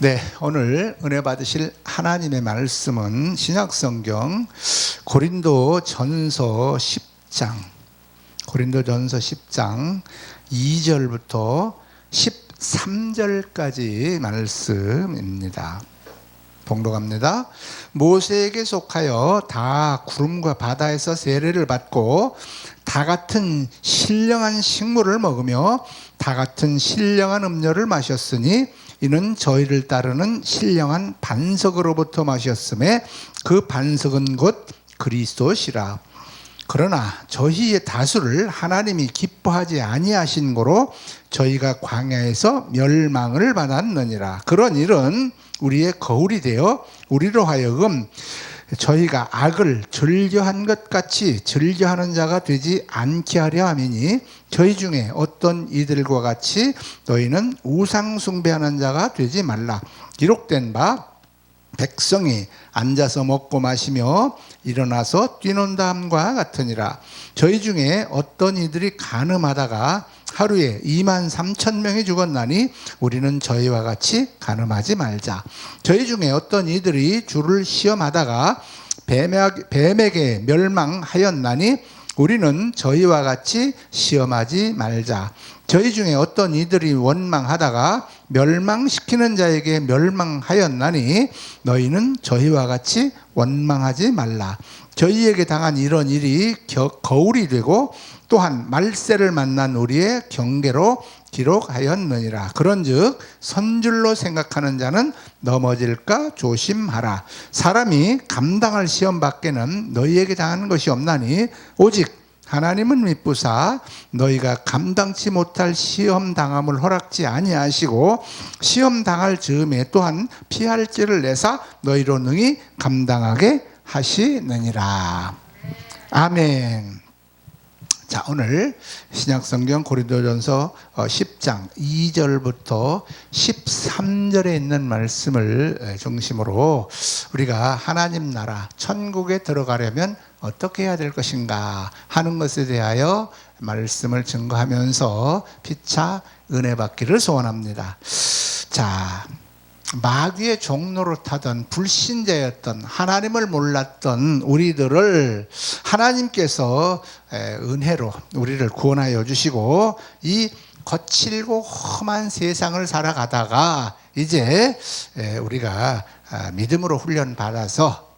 네, 오늘 은혜 받으실 하나님의 말씀은 신약성경 고린도전서 10장 2절부터 13절까지 말씀입니다. 봉독합니다. 모세에게 속하여 다 구름과 바다에서 세례를 받고 다 같은 신령한 식물을 먹으며 다 같은 신령한 음료를 마셨으니 이는 저희를 따르는 신령한 반석으로부터 마셨음에 그 반석은 곧 그리스도시라. 그러나 저희의 다수를 하나님이 기뻐하지 아니하신 고로 저희가 광야에서 멸망을 받았느니라. 그런 일은 우리의 거울이 되어 우리로 하여금 저희가 악을 즐겨한 것 같이 즐겨하는 자가 되지 않게 하려 함이니 저희 중에 어떤 이들과 같이 너희는 우상 숭배하는 자가 되지 말라. 기록된 바 백성이 앉아서 먹고 마시며 일어나서 뛰논다 함과 같으니라. 저희 중에 어떤 이들이 간음하다가 하루에 23,000명이 죽었나니 우리는 저희와 같이 간음하지 말자. 저희 중에 어떤 이들이 주를 시험하다가 뱀에게 멸망하였나니 우리는 저희와 같이 시험하지 말자. 저희 중에 어떤 이들이 원망하다가 멸망시키는 자에게 멸망하였나니 너희는 저희와 같이 원망하지 말라. 저희에게 당한 이런 일이 거울이 되고 또한 말세를 만난 우리의 경계로 기록하였느니라. 그런즉 선줄로 생각하는 자는 넘어질까 조심하라. 사람이 감당할 시험 밖에는 너희에게 당하는 것이 없나니 오직 하나님은 미쁘사 너희가 감당치 못할 시험 당함을 허락지 아니하시고 시험 당할 즈음에 또한 피할 길을 내사 너희로 능히 감당하게 하시느니라. 아멘. 자, 오늘 신약성경 고린도전서 10장 2절부터 13절에 있는 말씀을 중심으로 우리가 하나님 나라 천국에 들어가려면 어떻게 해야 될 것인가 하는 것에 대하여 말씀을 증거하면서 피차 은혜 받기를 소원합니다. 자, 마귀의 종로로 타던 불신자였던 하나님을 몰랐던 우리들을 하나님께서 은혜로 우리를 구원하여 주시고 이 거칠고 험한 세상을 살아가다가 이제 우리가 믿음으로 훈련받아서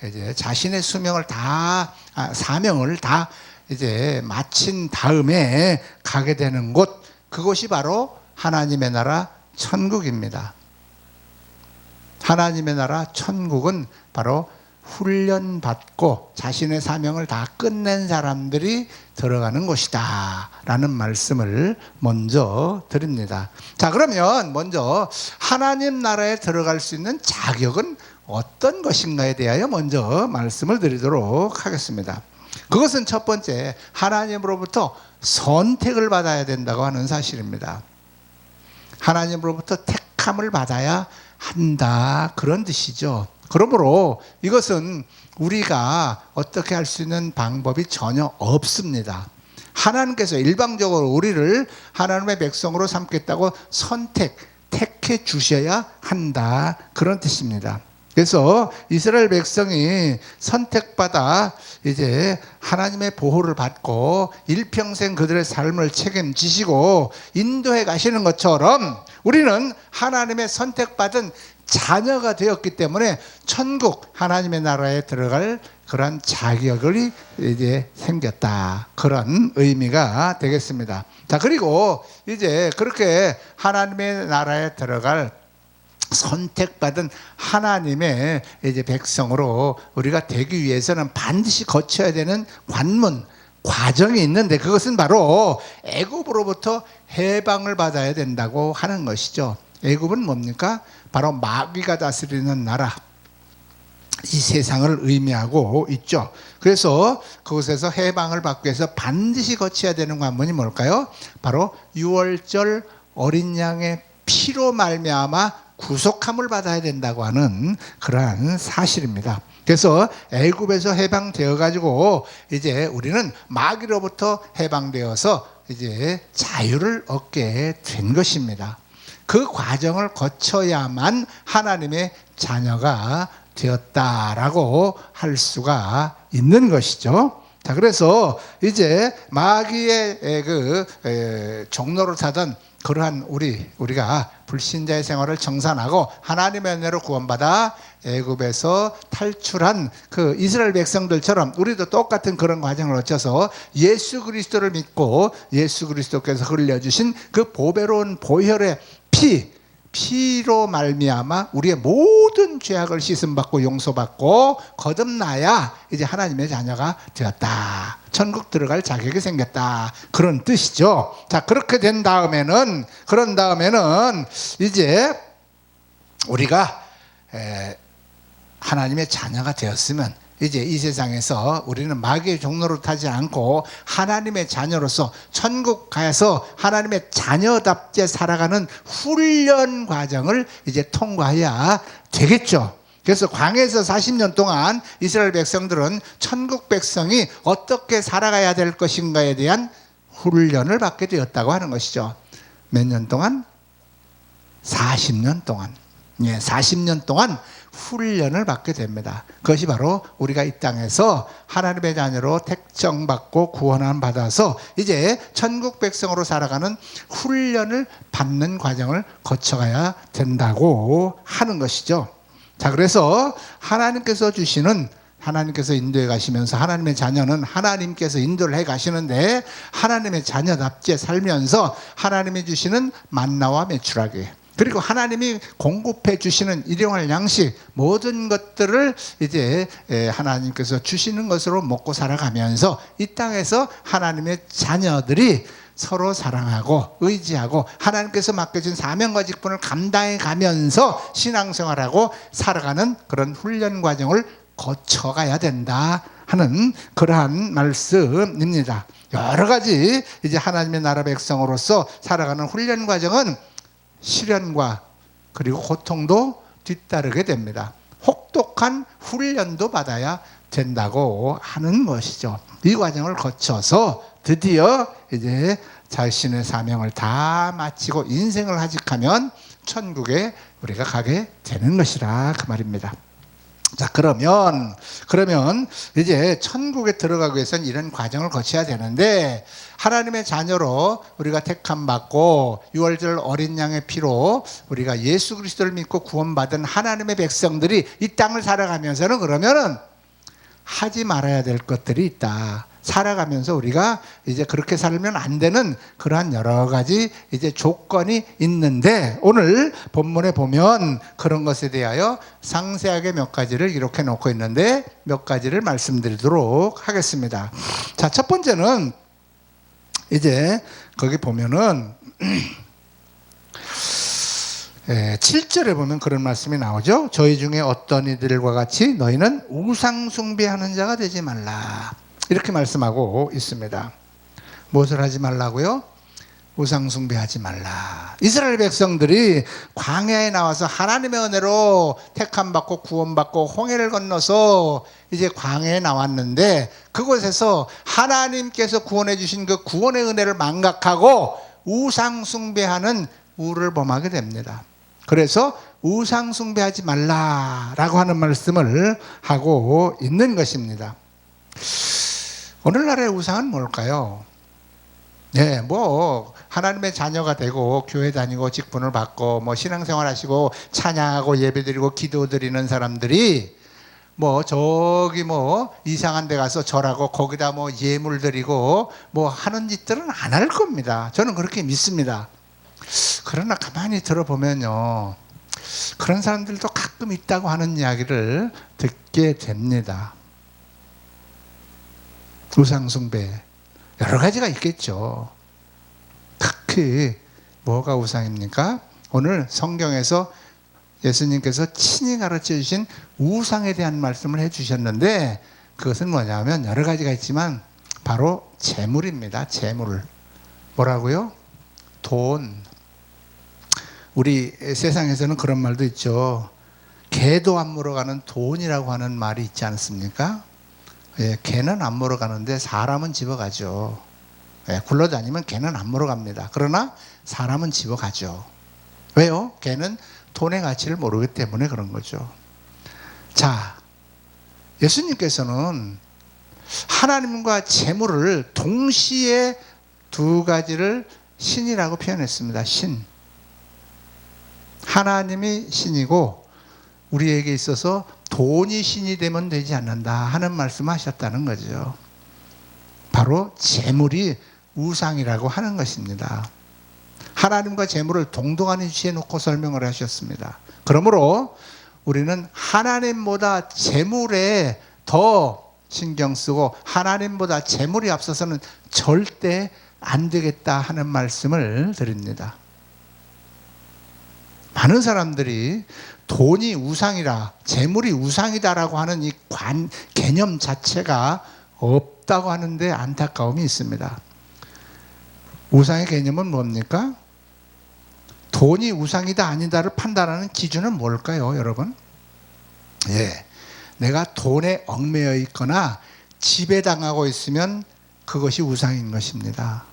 이제 자신의 수명을 사명을 다 이제 마친 다음에 가게 되는 곳, 그것이 바로 하나님의 나라 천국입니다. 하나님의 나라 천국은 바로 훈련받고 자신의 사명을 다 끝낸 사람들이 들어가는 곳이다 라는 말씀을 먼저 드립니다. 자, 그러면 먼저 하나님 나라에 들어갈 수 있는 자격은 어떤 것인가에 대하여 먼저 말씀을 드리도록 하겠습니다. 그것은 첫 번째, 하나님으로부터 선택을 받아야 된다고 하는 사실입니다. 하나님으로부터 택함을 받아야 한다, 그런 뜻이죠. 그러므로 이것은 우리가 어떻게 할 수 있는 방법이 전혀 없습니다. 하나님께서 일방적으로 우리를 하나님의 백성으로 삼겠다고 택해 주셔야 한다, 그런 뜻입니다. 그래서 이스라엘 백성이 선택받아 이제 하나님의 보호를 받고 일평생 그들의 삶을 책임지시고 인도해 가시는 것처럼 우리는 하나님의 선택받은 자녀가 되었기 때문에 천국 하나님의 나라에 들어갈 그런 자격이 이제 생겼다, 그런 의미가 되겠습니다. 자, 그리고 이제 그렇게 하나님의 나라에 들어갈 선택받은 하나님의 이제 백성으로 우리가 되기 위해서는 반드시 거쳐야 되는 관문, 과정이 있는데 그것은 바로 애굽으로부터 해방을 받아야 된다고 하는 것이죠. 애굽은 뭡니까? 바로 마귀가 다스리는 나라, 이 세상을 의미하고 있죠. 그래서 그곳에서 해방을 받기 위해서 반드시 거쳐야 되는 관문이 뭘까요? 바로 유월절 어린 양의 피로 말미암아 구속함을 받아야 된다고 하는 그러한 사실입니다. 그래서 애굽에서 해방되어 가지고 이제 우리는 마귀로부터 해방되어서 이제 자유를 얻게 된 것입니다. 그 과정을 거쳐야만 하나님의 자녀가 되었다라고 할 수가 있는 것이죠. 자, 그래서 이제 마귀의 종로를 타던 그러한 우리가 불신자의 생활을 정산하고 하나님의 은혜로 구원받아 애굽에서 탈출한 그 이스라엘 백성들처럼 우리도 똑같은 그런 과정을 거쳐서 예수 그리스도를 믿고 예수 그리스도께서 흘려주신 그 보배로운 보혈의 피로 말미암아 우리의 모든 죄악을 씻음받고 용서받고 거듭나야 이제 하나님의 자녀가 되었다. 천국 들어갈 자격이 생겼다. 그런 뜻이죠. 자, 그렇게 된 다음에는 이제 우리가 하나님의 자녀가 되었으면 이제 이 세상에서 우리는 마귀의 종로를 타지 않고 하나님의 자녀로서 천국 가서 하나님의 자녀답게 살아가는 훈련 과정을 이제 통과해야 되겠죠. 그래서 광야에서 40년 동안 이스라엘 백성들은 천국 백성이 어떻게 살아가야 될 것인가에 대한 훈련을 받게 되었다고 하는 것이죠. 몇 년 동안? 40년 동안. 40년 동안 훈련을 받게 됩니다. 그것이 바로 우리가 이 땅에서 하나님의 자녀로 택정받고 구원함 받아서 이제 천국 백성으로 살아가는 훈련을 받는 과정을 거쳐가야 된다고 하는 것이죠. 자, 그래서 하나님께서 인도해 가시면서 하나님의 자녀는 하나님께서 인도를 해 가시는데 하나님의 자녀답게 살면서 하나님이 주시는 만나와 메추라기 그리고 하나님이 공급해 주시는 일용할 양식 모든 것들을 이제 하나님께서 주시는 것으로 먹고 살아가면서 이 땅에서 하나님의 자녀들이 서로 사랑하고 의지하고 하나님께서 맡겨준 사명과 직분을 감당해 가면서 신앙생활하고 살아가는 그런 훈련 과정을 거쳐가야 된다 하는 그러한 말씀입니다. 여러 가지 이제 하나님의 나라 백성으로서 살아가는 훈련 과정은 시련과 그리고 고통도 뒤따르게 됩니다. 혹독한 훈련도 받아야 된다고 하는 것이죠. 이 과정을 거쳐서 드디어 이제 자신의 사명을 다 마치고 인생을 하직하면 천국에 우리가 가게 되는 것이라 그 말입니다. 자, 그러면 이제 천국에 들어가기 위해서는 이런 과정을 거쳐야 되는데 하나님의 자녀로 우리가 택함 받고 유월절 어린 양의 피로 우리가 예수 그리스도를 믿고 구원받은 하나님의 백성들이 이 땅을 살아가면서는 그러면은 하지 말아야 될 것들이 있다. 살아가면서 우리가 이제 그렇게 살면 안 되는 그러한 여러 가지 이제 조건이 있는데 오늘 본문에 보면 그런 것에 대하여 상세하게 몇 가지를 기록해 놓고 있는데 몇 가지를 말씀드리도록 하겠습니다. 자, 첫 번째는 이제 거기 보면은 7절에 보면 그런 말씀이 나오죠. 저희 중에 어떤 이들과 같이 너희는 우상 숭배하는 자가 되지 말라. 이렇게 말씀하고 있습니다. 무엇을 하지 말라고요? 우상 숭배하지 말라. 이스라엘 백성들이 광야에 나와서 하나님의 은혜로 택함 받고 구원 받고 홍해를 건너서 이제 광야에 나왔는데 그곳에서 하나님께서 구원해 주신 그 구원의 은혜를 망각하고 우상 숭배하는 우를 범하게 됩니다. 그래서 우상 숭배하지 말라라고 하는 말씀을 하고 있는 것입니다. 오늘날의 우상은 뭘까요? 네, 하나님의 자녀가 되고 교회 다니고 직분을 받고 신앙생활 하시고 찬양하고 예배드리고 기도드리는 사람들이 저기 이상한 데 가서 절하고 거기다 예물 드리고 하는 짓들은 안 할 겁니다. 저는 그렇게 믿습니다. 그러나 가만히 들어보면요, 그런 사람들도 가끔 있다고 하는 이야기를 듣게 됩니다. 우상숭배 여러 가지가 있겠죠. 특히 뭐가 우상입니까? 오늘 성경에서 예수님께서 친히 가르쳐 주신 우상에 대한 말씀을 해 주셨는데 그것은 뭐냐면 여러 가지가 있지만 바로 재물입니다. 재물. 뭐라고요? 돈. 우리 세상에서는 그런 말도 있죠. 개도 안 물어가는 돈이라고 하는 말이 있지 않습니까? 개는 안 물어가는데 사람은 집어가죠. 굴러다니면 개는 안 물어갑니다. 그러나 사람은 집어가죠. 왜요? 걔는 돈의 가치를 모르기 때문에 그런 거죠. 자, 예수님께서는 하나님과 재물을 동시에 두 가지를 신이라고 표현했습니다. 신. 하나님이 신이고 우리에게 있어서 돈이 신이 되면 되지 않는다 하는 말씀하셨다는 거죠. 바로 재물이 우상이라고 하는 것입니다. 하나님과 재물을 동등하게 쥐어놓고 설명을 하셨습니다. 그러므로 우리는 하나님보다 재물에 더 신경 쓰고 하나님보다 재물이 앞서서는 절대 안 되겠다 하는 말씀을 드립니다. 많은 사람들이 돈이 우상이라, 재물이 우상이다라고 하는 이 개념 자체가 없다고 하는데 안타까움이 있습니다. 우상의 개념은 뭡니까? 돈이 우상이다 아니다를 판단하는 기준은 뭘까요, 여러분? 예, 내가 돈에 얽매여 있거나 지배당하고 있으면 그것이 우상인 것입니다.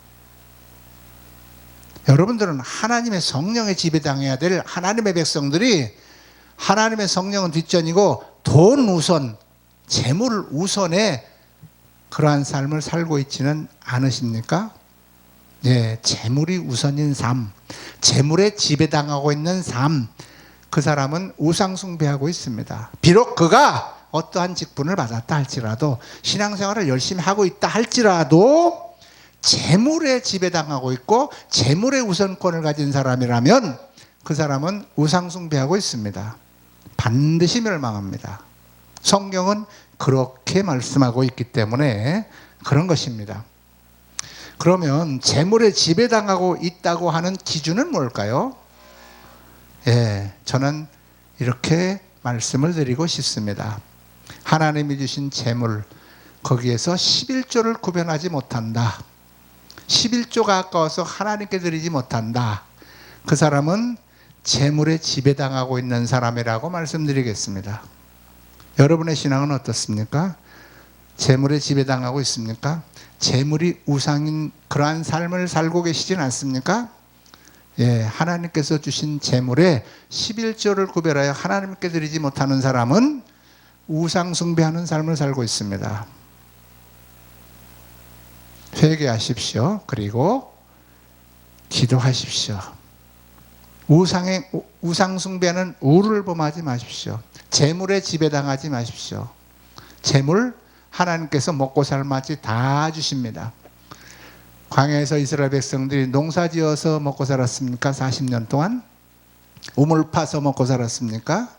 여러분들은 하나님의 성령에 지배당해야 될 하나님의 백성들이 하나님의 성령은 뒷전이고 돈 우선, 재물 우선에 그러한 삶을 살고 있지는 않으십니까? 예, 재물이 우선인 삶, 재물에 지배당하고 있는 삶, 그 사람은 우상 숭배하고 있습니다. 비록 그가 어떠한 직분을 받았다 할지라도, 신앙생활을 열심히 하고 있다 할지라도 재물에 지배당하고 있고 재물의 우선권을 가진 사람이라면 그 사람은 우상 숭배하고 있습니다. 반드시 멸망합니다. 성경은 그렇게 말씀하고 있기 때문에 그런 것입니다. 그러면 재물에 지배당하고 있다고 하는 기준은 뭘까요? 예, 저는 이렇게 말씀을 드리고 싶습니다. 하나님이 주신 재물, 거기에서 11조를 구별하지 못한다. 11조가 아까워서 하나님께 드리지 못한다. 그 사람은 재물에 지배당하고 있는 사람이라고 말씀드리겠습니다. 여러분의 신앙은 어떻습니까? 재물에 지배당하고 있습니까? 재물이 우상인 그러한 삶을 살고 계시진 않습니까? 예, 하나님께서 주신 재물에 11조를 구별하여 하나님께 드리지 못하는 사람은 우상 숭배하는 삶을 살고 있습니다. 회개하십시오. 그리고 기도하십시오. 우상 숭배하는 우를 범하지 마십시오. 재물에 지배당하지 마십시오. 재물 하나님께서 먹고 살맛이 다 주십니다. 광야에서 이스라엘 백성들이 농사지어서 먹고 살았습니까? 40년 동안? 우물 파서 먹고 살았습니까?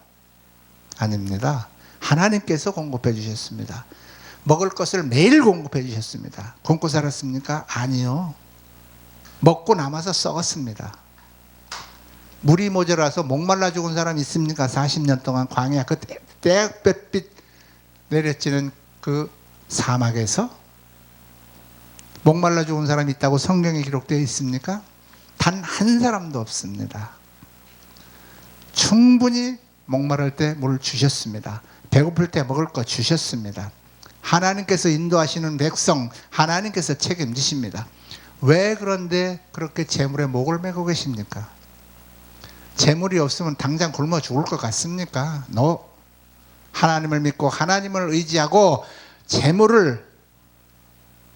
아닙니다. 하나님께서 공급해 주셨습니다. 먹을 것을 매일 공급해 주셨습니다. 굶고 살았습니까? 아니요. 먹고 남아서 썩었습니다. 물이 모자라서 목말라 죽은 사람 있습니까? 40년 동안 광야 그 떼약볕빛 내려지는 그 사막에서 목말라 죽은 사람이 있다고 성경에 기록되어 있습니까? 단 한 사람도 없습니다. 충분히 목마를 때 물 주셨습니다. 배고플 때 먹을 거 주셨습니다. 하나님께서 인도하시는 백성, 하나님께서 책임지십니다. 왜 그런데 그렇게 재물에 목을 메고 계십니까? 재물이 없으면 당장 굶어 죽을 것 같습니까? 하나님을 믿고 하나님을 의지하고 재물을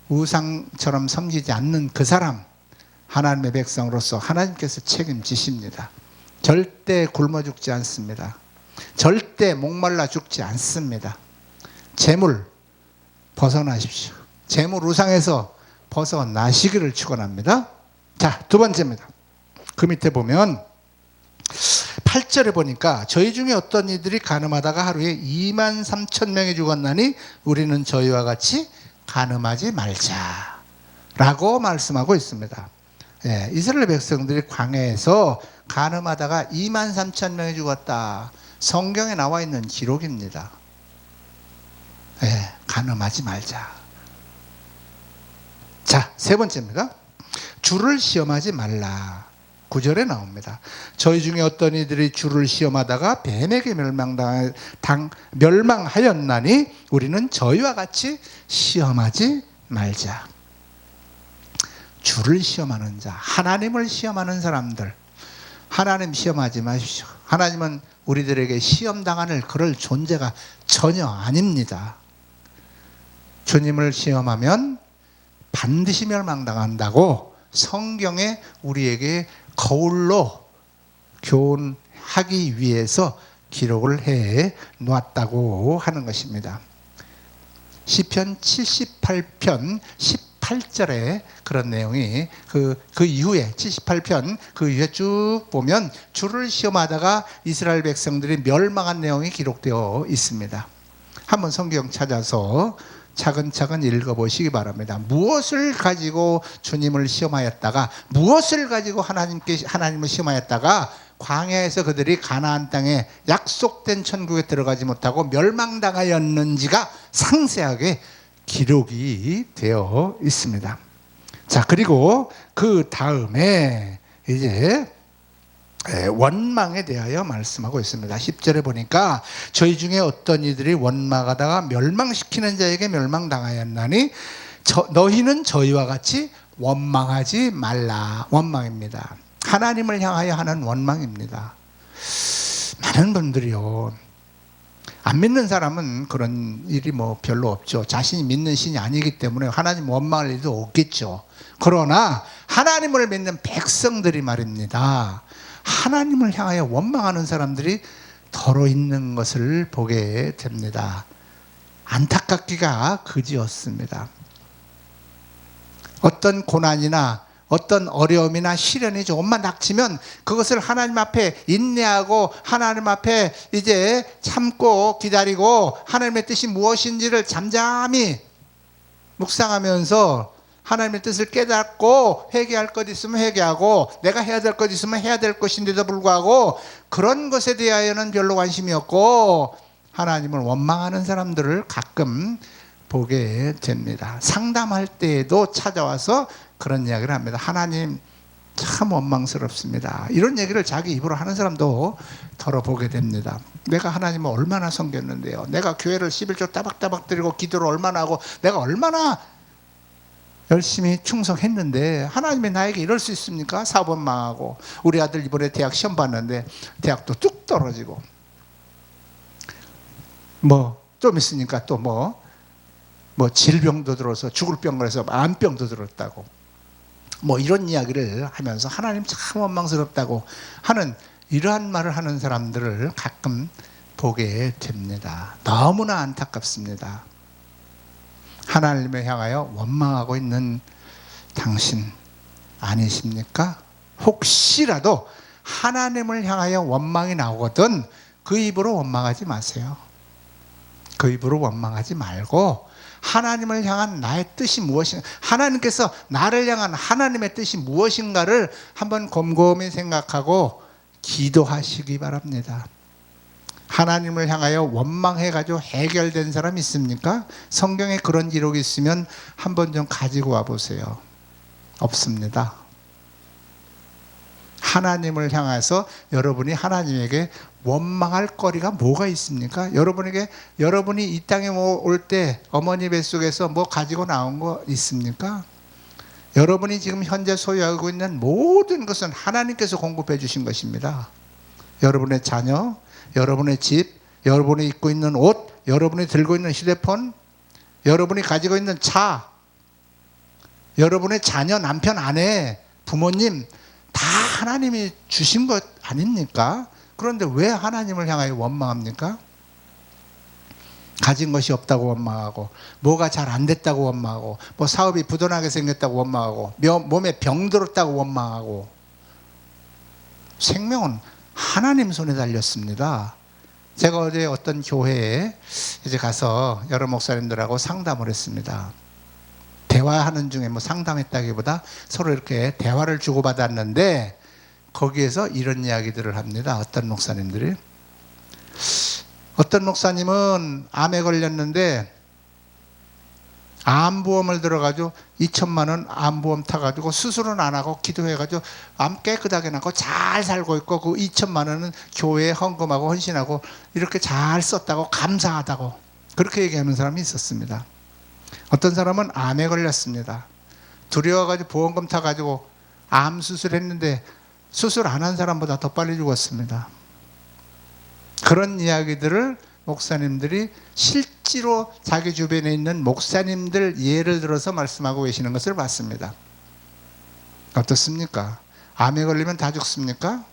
우상처럼 섬기지 않는 그 사람, 하나님의 백성으로서 하나님께서 책임지십니다. 절대 굶어 죽지 않습니다. 절대 목말라 죽지 않습니다. 재물 벗어나십시오. 재물 우상에서 벗어나시기를 축원합니다. 자, 두 번째입니다. 그 밑에 보면 8절에 보니까 저희 중에 어떤 이들이 가늠하다가 하루에 2만 3천 명이 죽었나니 우리는 저희와 같이 가늠하지 말자 라고 말씀하고 있습니다. 예, 이스라엘 백성들이 광야에서 가늠하다가 2만 3천 명이 죽었다. 성경에 나와 있는 기록입니다. 예, 가늠하지 말자. 자, 세 번째입니다. 주를 시험하지 말라. 9절에 나옵니다. 저희 중에 어떤 이들이 주를 시험하다가 뱀에게 멸망하였나니 우리는 저희와 같이 시험하지 말자. 주를 시험하는 자, 하나님을 시험하는 사람들, 하나님 시험하지 마십시오. 하나님은 우리들에게 시험당하는 그럴 존재가 전혀 아닙니다. 주님을 시험하면 반드시 멸망당한다고 성경에 우리에게 거울로 교훈하기 위해서 기록을 해 놓았다고 하는 것입니다. 시편 78편 18절에 그런 내용이 그 이후에 78편 그 이후에 쭉 보면 주를 시험하다가 이스라엘 백성들이 멸망한 내용이 기록되어 있습니다. 한번 성경 찾아서 차근차근 읽어보시기 바랍니다. 무엇을 가지고 주님을 시험하였다가 무엇을 가지고 하나님을 시험하였다가 광야에서 그들이 가나안 땅에 약속된 천국에 들어가지 못하고 멸망당하였는지가 상세하게 기록이 되어 있습니다. 자, 그리고 그 다음에 이제 원망에 대하여 말씀하고 있습니다. 10절에 보니까 저희 중에 어떤 이들이 원망하다가 멸망시키는 자에게 멸망당하였나니 너희는 저희와 같이 원망하지 말라. 원망입니다. 하나님을 향하여 하는 원망입니다. 많은 분들이요, 안 믿는 사람은 그런 일이 별로 없죠. 자신이 믿는 신이 아니기 때문에 하나님 원망할 일도 없겠죠. 그러나 하나님을 믿는 백성들이 말입니다, 하나님을 향하여 원망하는 사람들이 더러 있는 것을 보게 됩니다. 안타깝기가 그지없습니다. 어떤 고난이나 어떤 어려움이나 시련이 조금만 닥치면 그것을 하나님 앞에 인내하고 하나님 앞에 이제 참고 기다리고 하나님의 뜻이 무엇인지를 잠잠히 묵상하면서 하나님의 뜻을 깨닫고 회개할 것 있으면 회개하고 내가 해야 될 것 있으면 해야 될 것인데도 불구하고 그런 것에 대하여는 별로 관심이 없고 하나님을 원망하는 사람들을 가끔 보게 됩니다. 상담할 때에도 찾아와서 그런 이야기를 합니다. 하나님 참 원망스럽습니다. 이런 얘기를 자기 입으로 하는 사람도 덜어보게 됩니다. 내가 하나님을 얼마나 섬겼는데요. 내가 교회를 11조 따박따박 드리고 기도를 얼마나 하고 내가 얼마나 열심히 충성했는데 하나님이 나에게 이럴 수 있습니까? 사업 망하고 우리 아들 이번에 대학 시험 봤는데 대학도 뚝 떨어지고 좀 있으니까 또 질병도 들어서 죽을 병원에서 암병도 들었다고 이런 이야기를 하면서 하나님 참 원망스럽다고 하는 이러한 말을 하는 사람들을 가끔 보게 됩니다. 너무나 안타깝습니다. 하나님을 향하여 원망하고 있는 당신 아니십니까? 혹시라도 하나님을 향하여 원망이 나오거든 그 입으로 원망하지 마세요. 그 입으로 원망하지 말고 하나님을 향한 나의 뜻이 무엇인가, 하나님께서 나를 향한 하나님의 뜻이 무엇인가를 한번 곰곰이 생각하고 기도하시기 바랍니다. 하나님을 향하여 원망해가지고 해결된 사람 있습니까? 성경에 그런 기록이 있으면 한번 좀 가지고 와보세요. 없습니다. 하나님을 향해서 여러분이 하나님에게 원망할 거리가 뭐가 있습니까? 여러분이 이 땅에 올 때 어머니 뱃속에서 가지고 나온 거 있습니까? 여러분이 지금 현재 소유하고 있는 모든 것은 하나님께서 공급해 주신 것입니다. 여러분의 자녀, 여러분의 집, 여러분이 입고 있는 옷, 여러분이 들고 있는 휴대폰, 여러분이 가지고 있는 차, 여러분의 자녀, 남편, 아내, 부모님 다 하나님이 주신 것 아닙니까? 그런데 왜 하나님을 향하여 원망합니까? 가진 것이 없다고 원망하고 뭐가 잘 안 됐다고 원망하고 사업이 부도나게 생겼다고 원망하고 몸에 병 들었다고 원망하고 생명은 하나님 손에 달렸습니다. 제가 어제 어떤 교회에 이제 가서 여러 목사님들하고 상담을 했습니다. 대화하는 중에 상담했다기보다 서로 이렇게 대화를 주고받았는데 거기에서 이런 이야기들을 합니다. 어떤 목사님은 암에 걸렸는데 암보험을 들어가지고 2천만 원 암보험 타가지고 수술은 안 하고 기도해가지고 암 깨끗하게 낳고 잘 살고 있고 그 2천만 원은 교회에 헌금하고 헌신하고 이렇게 잘 썼다고 감사하다고 그렇게 얘기하는 사람이 있었습니다. 어떤 사람은 암에 걸렸습니다. 두려워가지고 보험금 타가지고 암 수술했는데 수술 안 한 사람보다 더 빨리 죽었습니다. 그런 이야기들을 목사님들이 실제로 자기 주변에 있는 목사님들 예를 들어서 말씀하고 계시는 것을 봤습니다. 어떻습니까? 암에 걸리면 다 죽습니까?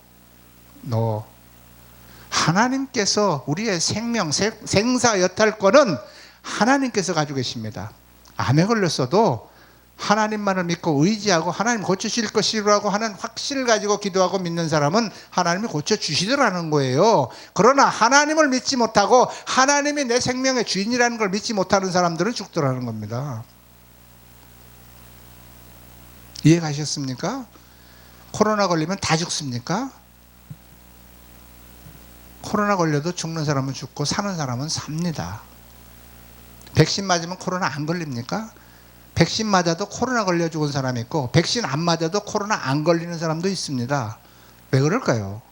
No. 하나님께서 우리의 생명, 생사 여탈권은 하나님께서 가지고 계십니다. 암에 걸렸어도 하나님만을 믿고 의지하고 하나님 고쳐주실 것이라고 하는 확신을 가지고 기도하고 믿는 사람은 하나님이 고쳐주시더라는 거예요. 그러나 하나님을 믿지 못하고 하나님이 내 생명의 주인이라는 걸 믿지 못하는 사람들은 죽더라는 겁니다. 이해 가셨습니까? 코로나 걸리면 다 죽습니까? 코로나 걸려도 죽는 사람은 죽고 사는 사람은 삽니다. 백신 맞으면 코로나 안 걸립니까? 백신 맞아도 코로나 걸려 죽은 사람이 있고 백신 안 맞아도 코로나 안 걸리는 사람도 있습니다. 왜 그럴까요?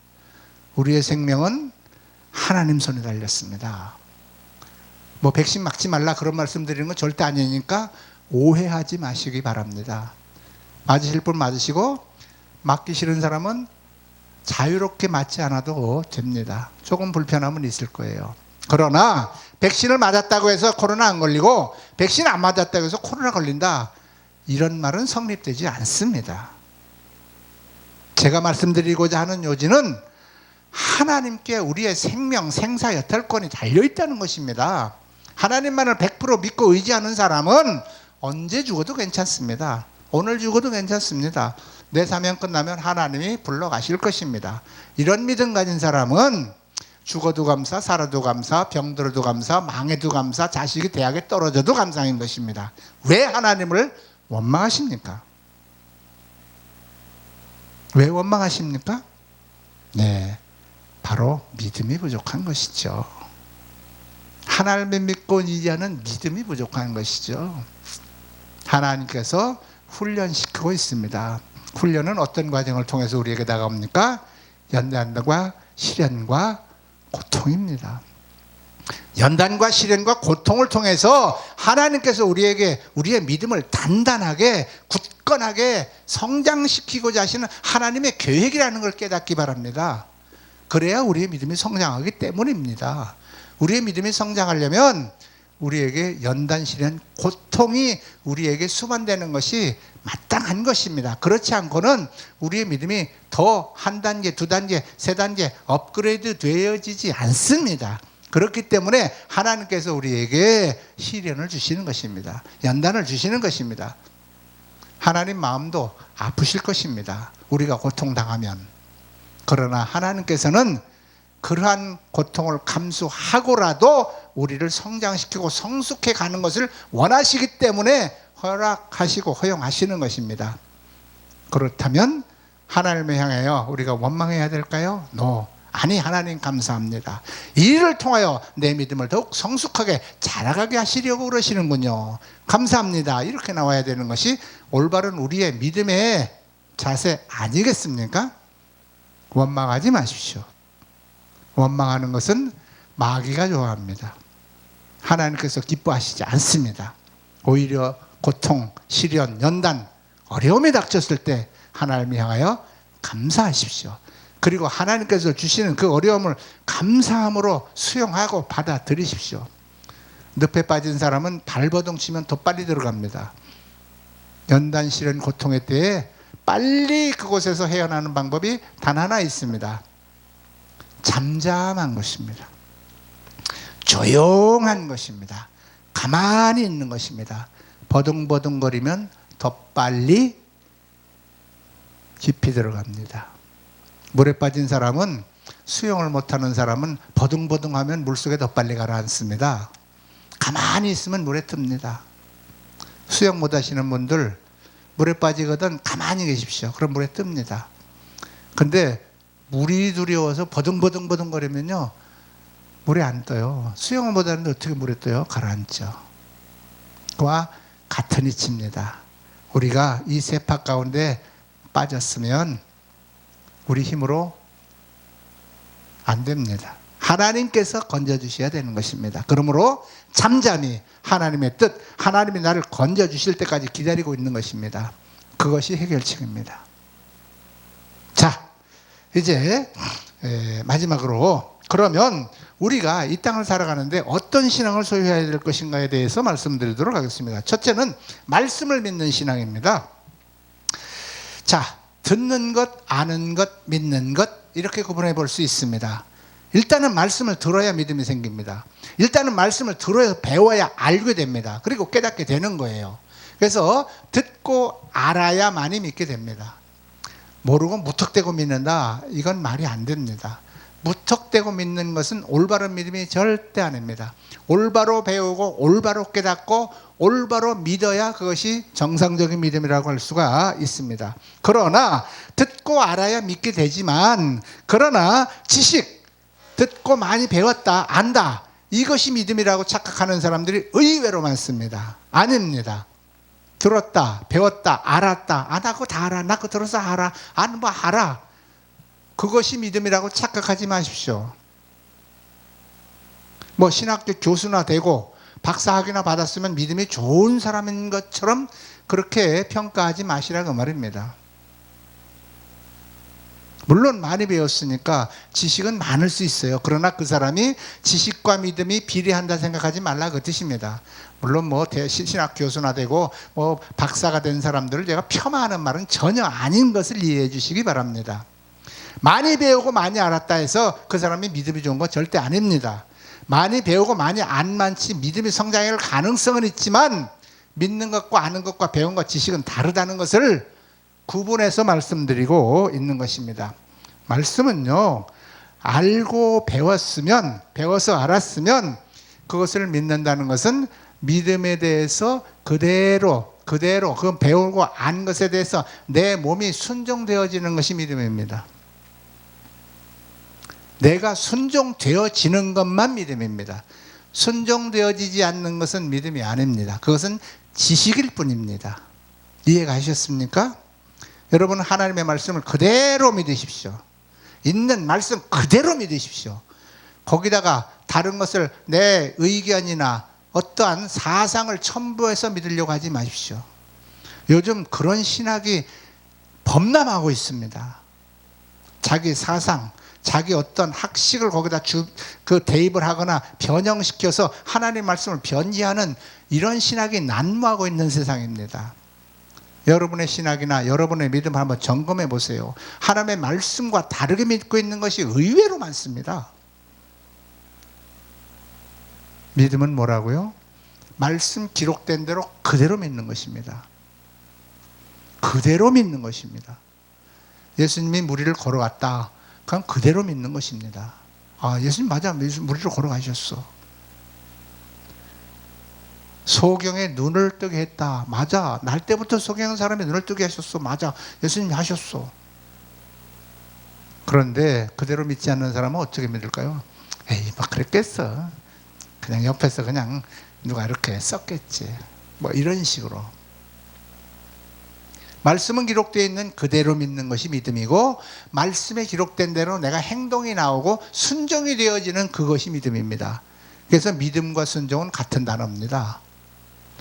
우리의 생명은 하나님 손에 달렸습니다. 뭐 백신 맞지 말라 그런 말씀 드리는 건 절대 아니니까 오해하지 마시기 바랍니다. 맞으실 분 맞으시고 맞기 싫은 사람은 자유롭게 맞지 않아도 됩니다. 조금 불편함은 있을 거예요. 그러나 백신을 맞았다고 해서 코로나 안 걸리고 백신 안 맞았다고 해서 코로나 걸린다, 이런 말은 성립되지 않습니다. 제가 말씀드리고자 하는 요지는 하나님께 우리의 생명, 생사, 여탈권이 달려있다는 것입니다. 하나님만을 100% 믿고 의지하는 사람은 언제 죽어도 괜찮습니다. 오늘 죽어도 괜찮습니다. 내 사명 끝나면 하나님이 불러가실 것입니다. 이런 믿음 가진 사람은 죽어도 감사, 살아도 감사, 병들어도 감사, 망해도 감사, 자식이 대학에 떨어져도 감사인 것입니다. 왜 하나님을 원망하십니까? 왜 원망하십니까? 네, 바로 믿음이 부족한 것이죠. 하나님을 믿고 의지하는 믿음이 부족한 것이죠. 하나님께서 훈련시키고 있습니다. 훈련은 어떤 과정을 통해서 우리에게 다가옵니까? 연단과 시련과 고통입니다. 연단과 시련과 고통을 통해서 하나님께서 우리에게 우리의 믿음을 단단하게 굳건하게 성장시키고자 하시는 하나님의 계획이라는 걸 깨닫기 바랍니다. 그래야 우리의 믿음이 성장하기 때문입니다. 우리의 믿음이 성장하려면 우리에게 연단, 시련, 고통이 우리에게 수반되는 것이 마땅한 것입니다. 그렇지 않고는 우리의 믿음이 더 한 단계, 두 단계, 세 단계 업그레이드 되어지지 않습니다. 그렇기 때문에 하나님께서 우리에게 시련을 주시는 것입니다. 연단을 주시는 것입니다. 하나님 마음도 아프실 것입니다. 우리가 고통당하면. 그러나 하나님께서는 그러한 고통을 감수하고라도 우리를 성장시키고 성숙해 가는 것을 원하시기 때문에 허락하시고 허용하시는 것입니다. 그렇다면 하나님을 향하여 우리가 원망해야 될까요? No. 아니, 하나님 감사합니다. 이 일을 통하여 내 믿음을 더욱 성숙하게 자라가게 하시려고 그러시는군요. 감사합니다. 이렇게 나와야 되는 것이 올바른 우리의 믿음의 자세 아니겠습니까? 원망하지 마십시오. 원망하는 것은 마귀가 좋아합니다. 하나님께서 기뻐하시지 않습니다. 오히려 고통, 시련, 연단, 어려움이 닥쳤을 때 하나님을 향하여 감사하십시오. 그리고 하나님께서 주시는 그 어려움을 감사함으로 수용하고 받아들이십시오. 늪에 빠진 사람은 발버둥 치면 더 빨리 들어갑니다. 연단, 시련, 고통의 때에 빨리 그곳에서 헤어나는 방법이 단 하나 있습니다. 잠잠한 것입니다. 조용한 것입니다. 가만히 있는 것입니다. 버둥버둥거리면 더 빨리 깊이 들어갑니다. 물에 빠진 사람은, 수영을 못하는 사람은 버둥버둥하면 물속에 더 빨리 가라앉습니다. 가만히 있으면 물에 뜹니다. 수영 못하시는 분들 물에 빠지거든 가만히 계십시오. 그럼 물에 뜹니다. 근데 물이 두려워서 버둥버둥거리면요 물에 안 떠요. 수영을 못하는데 어떻게 물에 떠요? 가라앉죠. 그와 같은 이치입니다. 우리가 이 세파 가운데 빠졌으면 우리 힘으로 안 됩니다. 하나님께서 건져주셔야 되는 것입니다. 그러므로 잠잠히 하나님의 뜻, 하나님이 나를 건져주실 때까지 기다리고 있는 것입니다. 그것이 해결책입니다. 자, 이제 마지막으로 그러면 우리가 이 땅을 살아가는데 어떤 신앙을 소유해야 될 것인가에 대해서 말씀드리도록 하겠습니다. 첫째는 말씀을 믿는 신앙입니다. 자, 듣는 것, 아는 것, 믿는 것 이렇게 구분해 볼 수 있습니다. 일단은 말씀을 들어야 믿음이 생깁니다. 일단은 말씀을 들어야 배워야 알게 됩니다. 그리고 깨닫게 되는 거예요. 그래서 듣고 알아야만이 믿게 됩니다. 모르고 무턱대고 믿는다, 이건 말이 안 됩니다. 무턱대고 믿는 것은 올바른 믿음이 절대 아닙니다. 올바로 배우고 올바로 깨닫고 올바로 믿어야 그것이 정상적인 믿음이라고 할 수가 있습니다. 그러나 듣고 알아야 믿게 되지만, 그러나 지식, 듣고 많이 배웠다, 안다, 이것이 믿음이라고 착각하는 사람들이 의외로 많습니다. 아닙니다. 들었다, 배웠다, 알았다, 나 그거 다 알아, 나 그거 들어서 알아, 뭐 알아, 그것이 믿음이라고 착각하지 마십시오. 뭐 신학교 교수나 되고 박사학위나 받았으면 믿음이 좋은 사람인 것처럼 그렇게 평가하지 마시라고 말입니다. 물론 많이 배웠으니까 지식은 많을 수 있어요. 그러나 그 사람이 지식과 믿음이 비례한다 생각하지 말라 그 뜻입니다. 물론 뭐 신학 교수나 되고 뭐 박사가 된 사람들을 제가 폄하하는 말은 전혀 아닌 것을 이해해 주시기 바랍니다. 많이 배우고 많이 알았다 해서 그 사람이 믿음이 좋은 건 절대 아닙니다. 많이 배우고 많이 안 많지 믿음이 성장할 가능성은 있지만 믿는 것과 아는 것과 배운 것, 지식은 다르다는 것을 구분해서 말씀드리고 있는 것입니다. 말씀은요, 알고 배웠으면, 배워서 알았으면 그것을 믿는다는 것은 믿음에 대해서 그대로 그 배우고 안 것에 대해서 내 몸이 순종되어지는 것이 믿음입니다. 내가 순종되어지는 것만 믿음입니다. 순종되어지지 않는 것은 믿음이 아닙니다. 그것은 지식일 뿐입니다. 이해가 하셨습니까? 여러분, 하나님의 말씀을 그대로 믿으십시오. 있는 말씀 그대로 믿으십시오. 거기다가 다른 것을 내 의견이나 어떠한 사상을 첨부해서 믿으려고 하지 마십시오. 요즘 그런 신학이 범람하고 있습니다. 자기 사상, 자기 어떤 학식을 거기다 대입을 하거나 변형시켜서 하나님의 말씀을 변질하는 이런 신학이 난무하고 있는 세상입니다. 여러분의 신학이나 여러분의 믿음을 한번 점검해 보세요. 하나님의 말씀과 다르게 믿고 있는 것이 의외로 많습니다. 믿음은 뭐라고요? 말씀 기록된 대로 그대로 믿는 것입니다. 그대로 믿는 것입니다. 예수님이 무리를 걸어갔다, 그럼 그대로 믿는 것입니다. 아, 예수님 맞아, 무리를 걸어가셨어. 소경의 눈을 뜨게 했다. 맞아. 날 때부터 소경한 사람이 눈을 뜨게 하셨어. 맞아. 예수님이 하셨어. 그런데 그대로 믿지 않는 사람은 어떻게 믿을까요? 에이, 막 그랬겠어. 그냥 옆에서 그냥 누가 이렇게 썼겠지. 뭐 이런 식으로. 말씀은 기록되어 있는 그대로 믿는 것이 믿음이고, 말씀에 기록된 대로 내가 행동이 나오고 순종이 되어지는 그것이 믿음입니다. 그래서 믿음과 순종은 같은 단어입니다.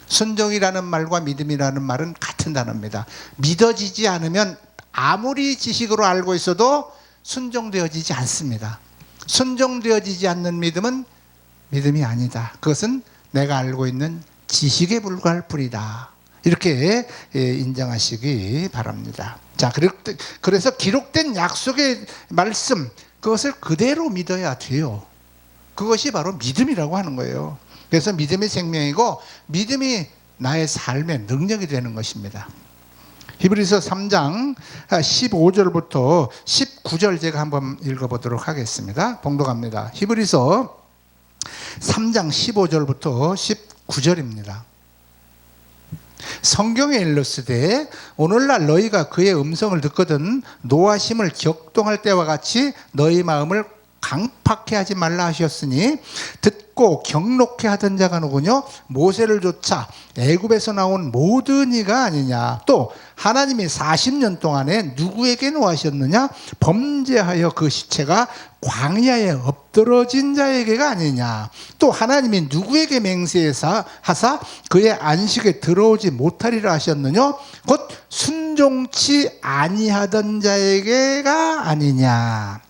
순종이라는 말과 믿음이라는 말은 같은 단어입니다. 믿어지지 않으면 아무리 지식으로 알고 있어도 순종되어지지 않습니다. 순종되어지지 않는 믿음은 믿음이 아니다. 그것은 내가 알고 있는 지식에 불과할 뿐이다. 이렇게 인정하시기 바랍니다. 자, 그래서 기록된 약속의 말씀, 그것을 그대로 믿어야 돼요. 그것이 바로 믿음이라고 하는 거예요. 그래서 믿음이 생명이고 믿음이 나의 삶의 능력이 되는 것입니다. 히브리서 3장 15절부터 19절 제가 한번 읽어보도록 하겠습니다. 봉독합니다. 히브리서 3장 15절부터 19절입니다. 성경에 일렀으되 오늘날 너희가 그의 음성을 듣거든 노하심을 격동할 때와 같이 너희 마음을 강팍해 하지 말라 하셨으니 듣고 듣고 경록해 하던 자가 누구뇨? 모세를 쫓아 애굽에서 나온 모든 이가 아니냐. 또 하나님이 40년 동안에 누구에게 노하셨느냐? 범죄하여 그 시체가 광야에 엎드러진 자에게가 아니냐. 또 하나님이 누구에게 맹세하사 그의 안식에 들어오지 못하리라 하셨느냐? 곧 순종치 아니하던 자에게가 아니냐.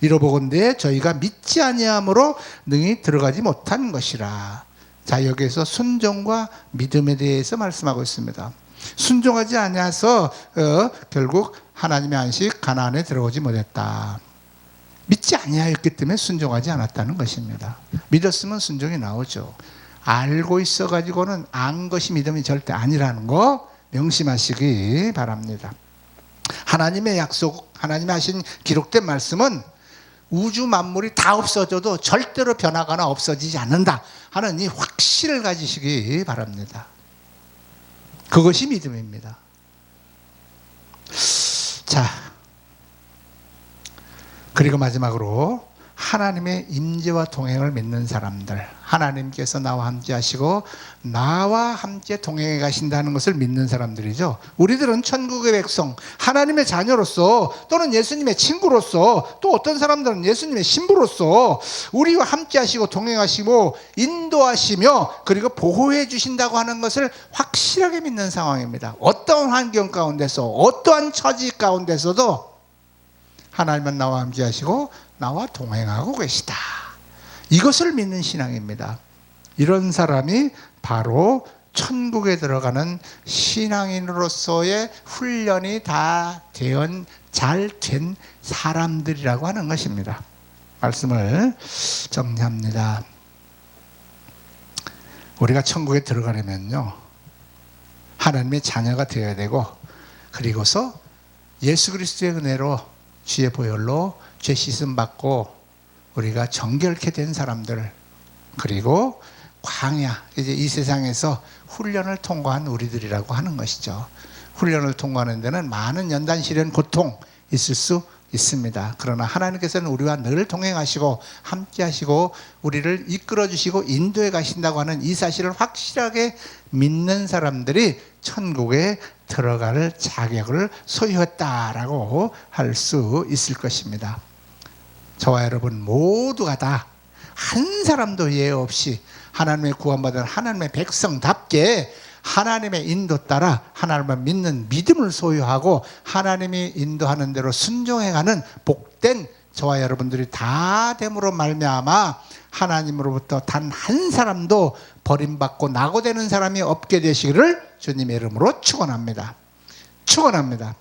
이러보건대 저희가 믿지 아니함으로 능히 들어가지 못한 것이라. 자, 여기에서 순종과 믿음에 대해서 말씀하고 있습니다. 순종하지 아니해서 결국 하나님의 안식 가나안에 들어오지 못했다. 믿지 아니하였기 때문에 순종하지 않았다는 것입니다. 믿었으면 순종이 나오죠. 알고 있어 가지고는 안 것이 믿음이 절대 아니라는 거 명심하시기 바랍니다. 하나님의 약속, 하나님이 하신 기록된 말씀은 우주 만물이 다 없어져도 절대로 변하거나 없어지지 않는다 하는 이 확신을 가지시기 바랍니다. 그것이 믿음입니다. 자, 그리고 마지막으로 하나님의 임재와 동행을 믿는 사람들, 하나님께서 나와 함께 하시고 나와 함께 동행해 가신다는 것을 믿는 사람들이죠. 우리들은 천국의 백성, 하나님의 자녀로서 또는 예수님의 친구로서, 또 어떤 사람들은 예수님의 신부로서 우리와 함께 하시고 동행하시고 인도하시며 그리고 보호해 주신다고 하는 것을 확실하게 믿는 상황입니다. 어떠한 환경 가운데서, 어떠한 처지 가운데서도 하나님은 나와 함께 하시고 나와 동행하고 계시다. 이것을 믿는 신앙입니다. 이런 사람이 바로 천국에 들어가는 신앙인으로서의 훈련이 다 잘 된 사람들이라고 하는 것입니다. 말씀을 정리합니다. 우리가 천국에 들어가려면요, 하나님의 자녀가 되어야 되고, 그리고서 예수 그리스도의 은혜로 주의 보혈로 죄 씻음 받고 우리가 정결케 된 사람들, 그리고 광야, 이제 이 세상에서 훈련을 통과한 우리들이라고 하는 것이죠. 훈련을 통과하는 데는 많은 연단, 시련, 고통 있을 수 있습니다. 그러나 하나님께서는 우리와 늘 동행하시고 함께 하시고 우리를 이끌어 주시고 인도해 가신다고 하는 이 사실을 확실하게 믿는 사람들이 천국에 들어갈 자격을 소유했다라고 할 수 있을 것입니다. 저와 여러분 모두가 다 한 사람도 예외 없이 하나님의 구원받은 하나님의 백성답게 하나님의 인도 따라 하나님을 믿는 믿음을 소유하고 하나님이 인도하는 대로 순종해가는 복된 저와 여러분들이 다 됨으로 말미암아 하나님으로부터 단 한 사람도 버림받고 낙오되는 사람이 없게 되시기를 주님의 이름으로 축원합니다. 축원합니다.